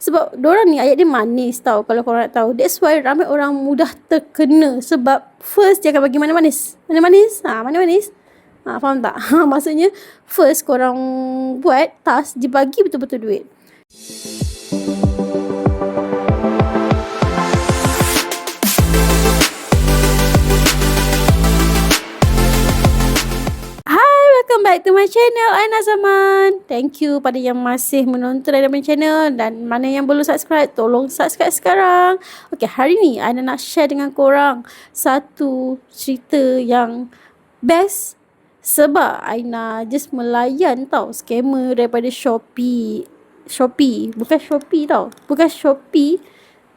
Sebab diorang ni ayat dia manis tau, kalau korang nak tahu. That's why ramai orang mudah terkena. Sebab first dia akan bagi mana manis. Mana manis. Faham tak? Maksudnya first korang buat task, dibagi betul-betul duit. Welcome back to my channel, Aina Zaman. Thank you pada yang masih menonton Aina punya channel, dan mana yang belum subscribe, tolong subscribe sekarang. Okay, hari ni Aina nak share dengan korang satu cerita yang best. Sebab Aina just melayan tau scammer daripada Shopee. Bukan Shopee tau. Bukan Shopee,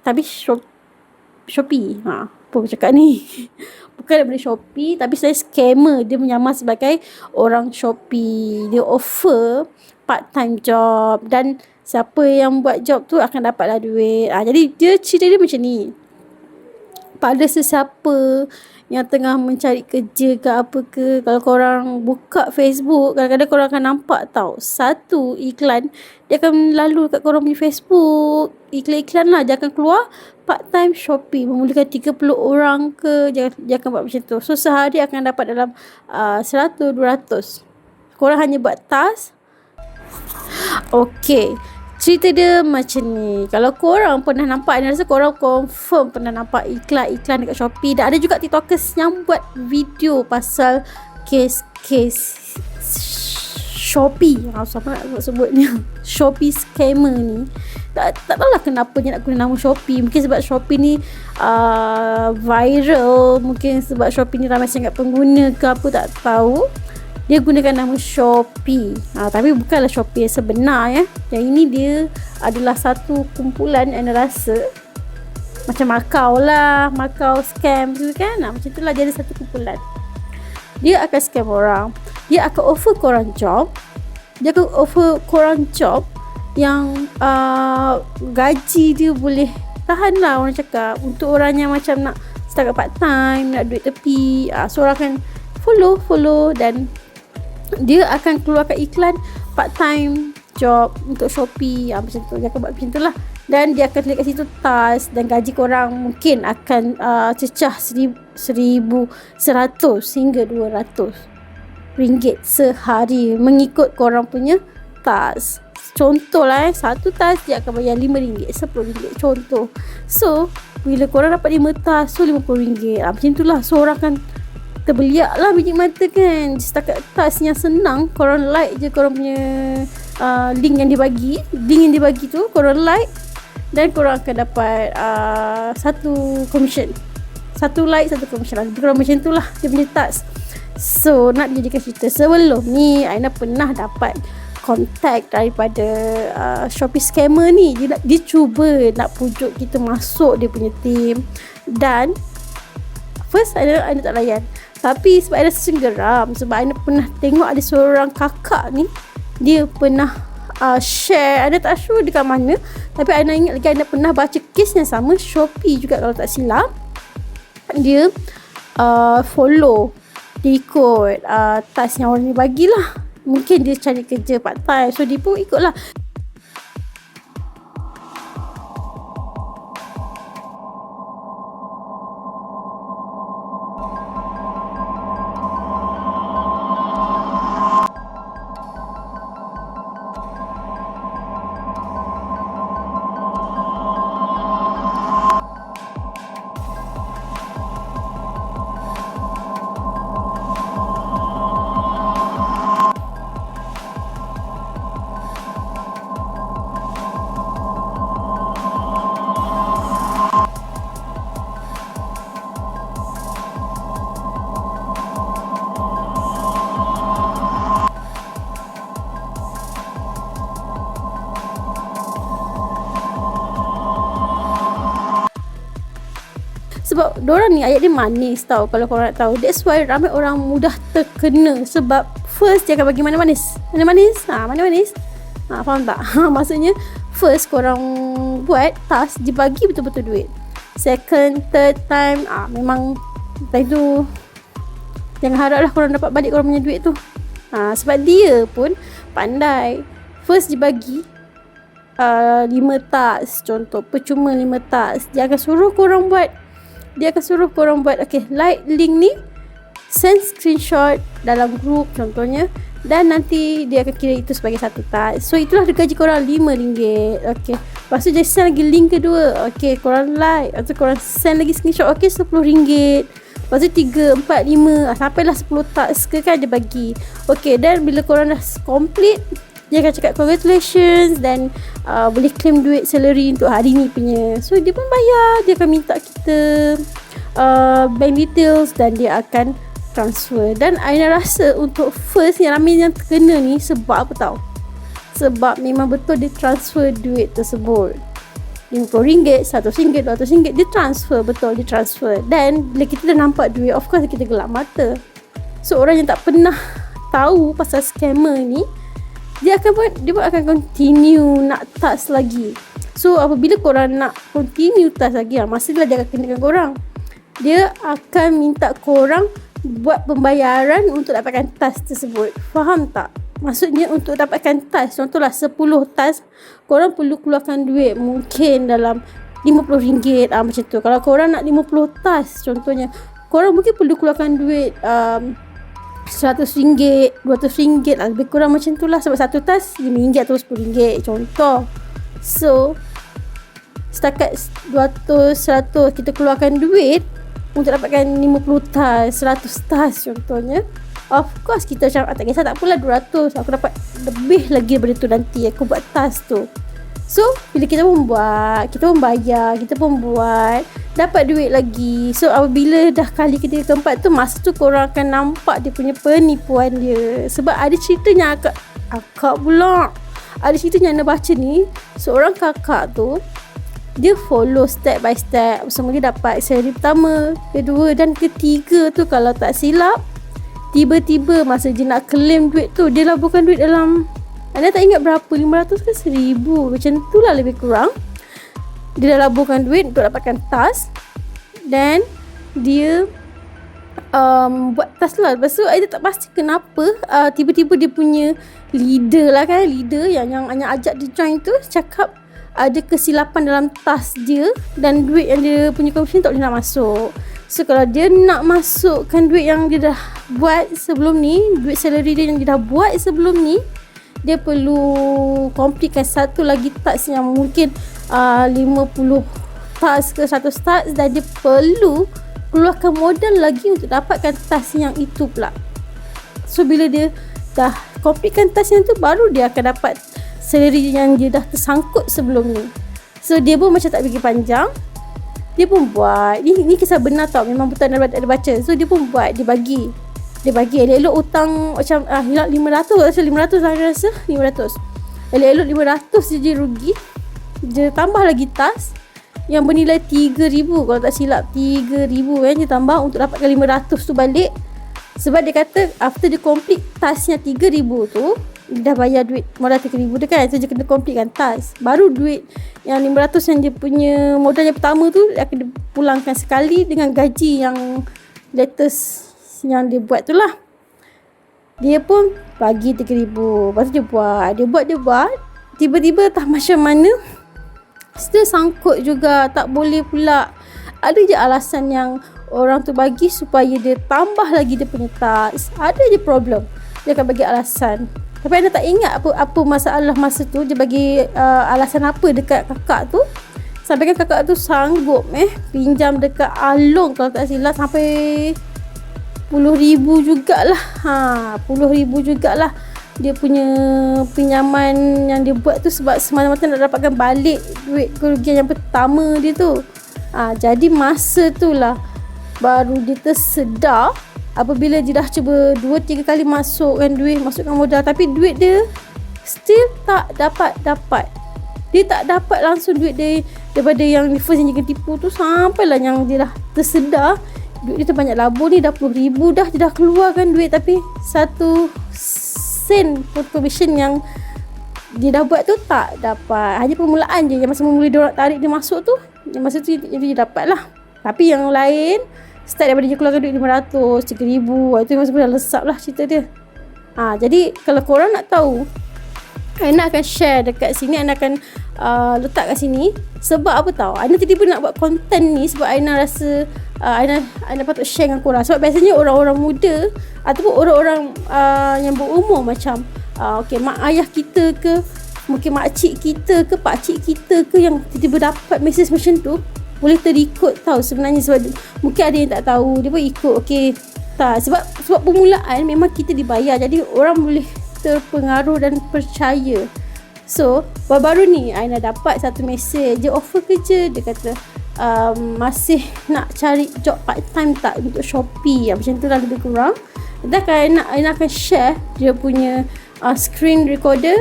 tapi Shopee. Apa aku cakap ni? Bukan daripada Shopee, tapi saya scammer. Dia menyamar sebagai orang Shopee. Dia offer part-time job, dan siapa yang buat job tu akan dapatlah duit. Jadi dia cerita dia macam ni. Pada sesiapa yang tengah mencari kerja ke apa ke, kalau korang buka Facebook, kadang-kadang korang akan nampak tau satu iklan, dia akan lalu kat korang punya Facebook, iklan-iklan lah, dia akan keluar part-time Shopee, memulakan 30 orang ke, dia akan buat macam tu. So sehari akan dapat dalam 100-200. Korang hanya buat task. Okay, cerita dia macam ni. Kalau korang pernah nampak, saya rasa korang confirm pernah nampak iklan-iklan dekat Shopee. Dan ada juga TikTokers yang buat video pasal kes-kes Shopee. Siapa nak sebutnya? Shopee scammer ni. Tak tahulah kenapa dia nak guna nama Shopee. Mungkin sebab Shopee ni viral. Mungkin sebab Shopee ni ramai sangat pengguna ke apa, tak tahu. Dia gunakan nama Shopee. Tapi bukanlah Shopee yang sebenar ya. Yang ini dia adalah satu kumpulan, Anda rasa macam Makau scam tu kan. Macam itulah, dia ada satu kumpulan. Dia akan scam orang. Dia akan offer korang job. Yang gaji dia boleh tahan lah, orang cakap. Untuk orang yang macam nak setakat part time, nak duit tepi, so orang akan follow, dan dia akan keluarkan iklan part time job untuk Shopee. Macam tu, dia akan buat macam tu lah. Dan dia akan tulis kat situ task, dan gaji korang mungkin akan cecah 1,100 hingga 200 ringgit sehari, mengikut korang punya task. Contoh lah satu task dia akan bayar RM5, RM10, contoh. So bila korang dapat 5 task, so RM50. Macam tu lah. So orang akan terbeliak lah biji mata kan. Setakat task yang senang, korang like je korang punya link yang dibagi. Link yang dibagi tu korang like, dan korang akan dapat satu commission. Satu like, satu commission lah. Korang macam tu lah dia punya task. So nak dijadikan cerita, sebelum ni Aina pernah dapat kontak daripada Shopee scammer ni. Dia cuba nak pujuk kita masuk dia punya team. Dan first Aina tak layan. Tapi sebab Aina senggeram, sebab Aina pernah tengok ada seorang kakak ni, dia pernah share. Aina tak sure dekat mana, tapi Aina ingat lagi Aina pernah baca kes yang sama, Shopee juga kalau tak silap. Dia follow, dia ikut task yang orang ni bagilah. Mungkin dia cari kerja part time, so dia pun ikutlah. Sebab diorang ni ayat dia manis tau, kalau korang nak tahu. That's why ramai orang mudah terkena. Sebab first dia akan bagi mana manis. Faham tak? Maksudnya first korang buat task, dibagi betul-betul duit. Second, third time memang time tu jangan harap lah korang dapat balik korang punya duit tu. Sebab dia pun pandai. First dibagi, 5 task, contoh percuma 5 task, dia akan suruh korang buat, okay, like link ni, send screenshot dalam group contohnya, dan nanti dia akan kira itu sebagai satu task. So itulah gaji korang RM5. Okay, lepas tu dia send lagi link kedua, okay, korang like atau korang send lagi screenshot, okay, RM10. Lepas tu 3, 4, 5 sampailah 10 task ke kan dia bagi. Okay, dan bila korang dah complete, dia akan cakap congratulations dan boleh claim duit salary untuk hari ni punya. So dia pun bayar, dia akan minta kita bank details dan dia akan transfer. Dan Aina rasa untuk first yang ramai yang terkena ni sebab apa tahu? Sebab memang betul dia transfer duit tersebut, RM50, RM100, RM200, dia transfer, betul dia transfer. Dan bila kita dah nampak duit, of course kita gelap mata. So orang yang tak pernah tahu pasal scammer ni, dia pun akan continue nak task lagi. So apabila korang nak continue task lagi, masalah dia akan kenakan korang. Dia akan minta korang buat pembayaran untuk dapatkan task tersebut. Faham tak? Maksudnya untuk dapatkan task, contohlah 10 task, korang perlu keluarkan duit mungkin dalam RM50, macam tu. Kalau korang nak 50 task contohnya, korang mungkin perlu keluarkan duit RM100, RM200, lebih kurang macam tu lah. Sebab satu task RM5 atau RM10 contoh. So setakat 200, 100 kita keluarkan duit untuk dapatkan 50 task, 100 task contohnya, of course kita macam tak kisah, tak apalah 200, aku dapat lebih lagi daripada tu nanti aku buat task tu. So bila kita pun buat, kita pun bayar, kita pun buat, dapat duit lagi. So apabila dah kali ketiga keempat tu, masa tu korang akan nampak dia punya penipuan dia. Sebab ada ceritanya akak pula, ada ceritanya Anda baca ni, seorang kakak tu dia follow step by step, semua dia dapat seri pertama, kedua dan ketiga tu kalau tak silap. Tiba-tiba masa dia nak claim duit tu, dia laburkan duit dalam, Anda tak ingat berapa, 500 ke 1000, macam tu lah lebih kurang. Dia dah laburkan duit untuk dapatkan task, dan dia buat task lah. Lepas tu dia tak pasti kenapa tiba-tiba dia punya leader lah kan, leader yang ajak dia join tu cakap ada kesilapan dalam task dia dan duit yang dia punya commission tak boleh nak masuk. So kalau dia nak masukkan duit yang dia dah buat sebelum ni, duit salary dia yang dia dah buat sebelum ni, dia perlu completekan satu lagi task yang mungkin 50 task ke 100 task, dan dia perlu keluarkan modal lagi untuk dapatkan task yang itu pula. So bila dia dah completekan task yang tu, baru dia akan dapat salary yang dia dah tersangkut sebelum ni. So dia pun macam tak fikir panjang, dia pun buat. Ni kisah benar tau, memang betul ada baca. So dia pun buat, dia bagi elok-elok utang macam hilang 500, rasa 500 lah, rasa 500. Elok-elok 500 dia rugi. Dia tambah lagi task yang bernilai 3,000, kalau tak silap 3,000 kan dia tambah untuk dapatkan 500 tu balik. Sebab dia kata after dia complete task yang 3,000 tu, dia dah bayar duit modal 3,000 dia kan, so dia kena completekan task, baru duit yang 500 yang dia punya modal yang pertama tu akan dipulangkan sekali dengan gaji yang latest yang dia buat tu lah. Dia pun bagi 3,000, lepas tu dia buat, tiba-tiba tak macam mana still sangkut juga, tak boleh pula. Ada je alasan yang orang tu bagi supaya dia tambah lagi dia punya task, ada je problem, dia akan bagi alasan. Tapi Anda tak ingat apa masalah masa tu, dia bagi alasan apa dekat kakak tu, sampai kan kakak tu sanggup pinjam dekat Along kalau tak silap sampai 10,000 jugalah. 10,000 jugalah dia punya pinjaman yang dia buat tu, sebab semata-mata nak dapatkan balik duit kerugian yang pertama dia tu. Jadi masa tu lah baru dia tersedar, apabila dia dah cuba 2-3 kali masukkan modal, tapi duit dia still tak dapat. Dia tak dapat langsung duit dia daripada yang first yang dia tipu tu, sampailah yang dia dah tersedar duit dia tu banyak labur ni, dah 10,000 dah, dia dah keluarkan duit, tapi 1 sen pun commission yang dia dah buat tu tak dapat. Hanya permulaan je, yang masa mula dia orang tarik dia masuk tu, yang masa tu dia dapat lah. Tapi yang lain start daripada dia keluarkan duit 500, 3,000, itu memang sebenarnya lesap lah cerita dia. Jadi kalau korang nak tahu Aina akan share dekat sini. Aina akan letak kat sini. Sebab apa tahu, Aina tiba-tiba nak buat konten ni sebab Aina rasa Aina patut share dengan korang. Sebab biasanya orang-orang muda ataupun orang-orang yang berumur macam okay, mak ayah kita ke, mungkin makcik kita ke, pakcik kita ke, yang tiba-tiba dapat mesej macam tu, boleh terikut tahu sebenarnya. Sebab mungkin ada yang tak tahu, dia pun ikut. Okay, tak, sebab permulaan memang kita dibayar, jadi orang boleh terpengaruh dan percaya. So baru-baru ni Aina dapat satu mesej, dia offer kerja. Dia kata masih nak cari job part time tak untuk Shopee, macam tu lah lebih kurang. Dan Aina akan share dia punya screen recording,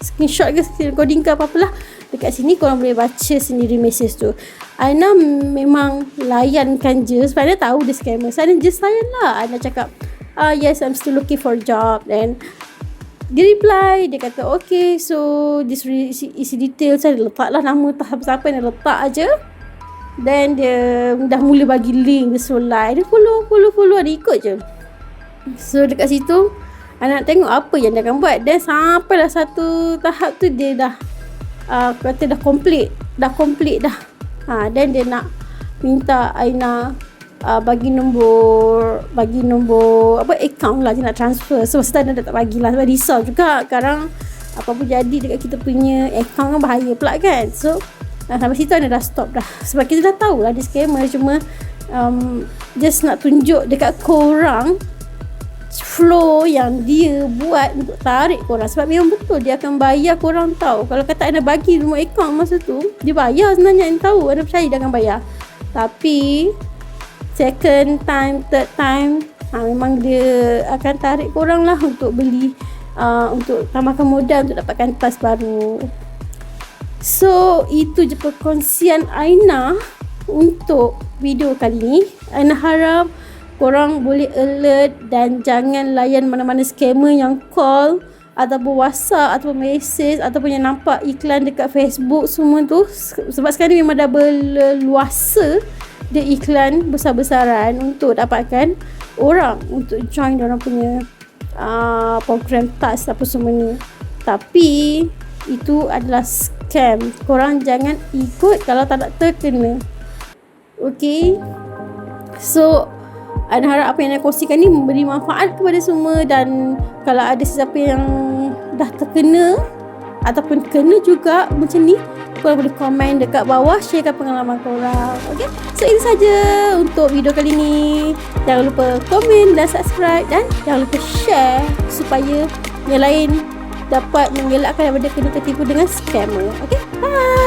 screenshot ke screen recording ke apa-apalah. Dekat sini korang boleh baca sendiri mesej tu. Aina memang layankan je sebab Aina tahu dia scammer. So Aina just layan lah. Aina cakap yes, I'm still looking for a job. And dia reply, dia kata okay, so this isi details, saya letak lah nama siapa yang letak aja. Then dia dah mula bagi link, dia suruh like, dia follow, dia ikut je. So dekat situ Aina nak tengok apa yang dia akan buat. Dan sampailah satu tahap tu dia dah kata dah complete dah. Dan dia nak minta Aina bagi nombor apa, account lah, dia nak transfer. So masa Aina dah tak bagilah sebab risau juga sekarang apa-apa jadi dekat kita punya account kan, bahaya pula kan. So sampai situ Aina dah stop dah, sebab kita dah tahu lah dia scammer. Cuma just nak tunjuk dekat korang flow yang dia buat untuk tarik korang. Sebab memang betul dia akan bayar korang tahu. Kalau kata Aina bagi nombor account masa tu, dia bayar sebenarnya. Aina tahu, Aina percaya dia akan bayar. Tapi second time, third time, memang dia akan tarik korang lah untuk beli, untuk tambahkan modal untuk dapatkan tas baru. So itu je perkongsian Aina untuk video kali ni. Aina harap korang boleh alert dan jangan layan mana-mana scammer yang call ataupun WhatsApp ataupun mesej ataupun yang nampak iklan dekat Facebook semua tu. Sebab sekarang memang dah berluasa dia iklan besar-besaran untuk dapatkan orang untuk join diorang punya program TAS apa semua ni. Tapi itu adalah scam. Korang jangan ikut kalau tak nak terkena. Okay, so Aina harap apa yang Aina kongsikan ni memberi manfaat kepada semua. Dan kalau ada sesiapa yang dah terkena ataupun kena juga macam ni, korang boleh komen dekat bawah, sharekan pengalaman korang. Okay, so itu saja untuk video kali ni. Jangan lupa komen dan subscribe, dan jangan lupa share supaya yang lain dapat mengelakkan daripada kena tertipu dengan scammer. Okay, bye.